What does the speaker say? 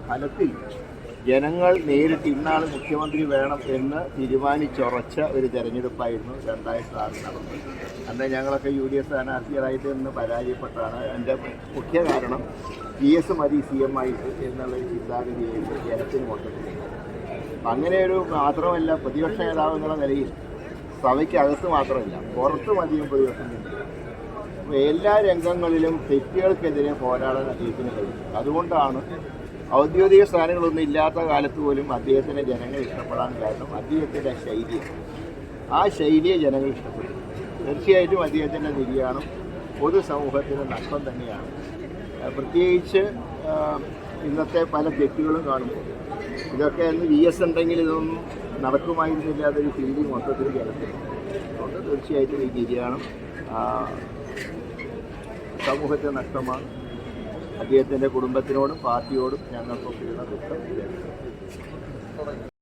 ഫലത്തിൽ ജനങ്ങൾ നേരിട്ട് ഇന്നാൾ മുഖ്യമന്ത്രി വേണം എന്ന് തീരുമാനിച്ചുറച്ച ഒരു തെരഞ്ഞെടുപ്പായിരുന്നു 2006 നടന്നത്. അന്ന് ഞങ്ങളൊക്കെ UDF സ്ഥാനാർത്ഥികളായിട്ട് നിന്ന് പരാജയപ്പെട്ടാണ്. എൻ്റെ മുഖ്യ കാരണം PS മതി CM ആയിട്ട് എന്നുള്ളൊരു ചിന്താഗതിയായിട്ട് ജനത്തിന് മൊത്തത്തിലുണ്ട്. അങ്ങനെ ഒരു മാത്രമല്ല, പ്രതിപക്ഷ നേതാവ് എന്നുള്ള നിലയിൽ സഭയ്ക്കകത്ത് മാത്രമല്ല പുറത്തും അധികം പ്രതിപക്ഷം ഉണ്ട്. അപ്പോൾ എല്ലാ രംഗങ്ങളിലും തെറ്റുകൾക്കെതിരെ പോരാടാൻ അദ്ദേഹത്തിന് കഴിയും. അതുകൊണ്ടാണ് ഔദ്യോഗിക സ്ഥാനങ്ങളൊന്നും ഇല്ലാത്ത കാലത്ത് പോലും അദ്ദേഹത്തിനെ ജനങ്ങൾ ഇഷ്ടപ്പെടാൻ കാരണം അദ്ദേഹത്തിൻ്റെ ശൈലി. ആ ശൈലിയെ ജനങ്ങൾ ഇഷ്ടപ്പെടും. തീർച്ചയായിട്ടും അദ്ദേഹത്തിൻ്റെ നിര്യാണം പൊതുസമൂഹത്തിന് നഷ്ടം തന്നെയാണ്. പ്രത്യേകിച്ച് ഇന്നത്തെ പല തെറ്റുകളും കാണുമ്പോൾ ഇതൊക്കെ ഒന്ന് VS ഉണ്ടെങ്കിൽ ഇതൊന്നും നടക്കുമായിരുന്നില്ല അതൊരു ഫീലിംഗ് മൊത്തത്തിൽ ജനത്തിൽ. അതുകൊണ്ട് തീർച്ചയായിട്ടും ഈ നിര്യാണം സമൂഹത്തിന് നഷ്ടമാണ്. അദ്ദേഹത്തിൻ്റെ കുടുംബത്തിനോടും പാർട്ടിയോടും ഞങ്ങൾക്കൊക്കെയുള്ള ദുഃഖം.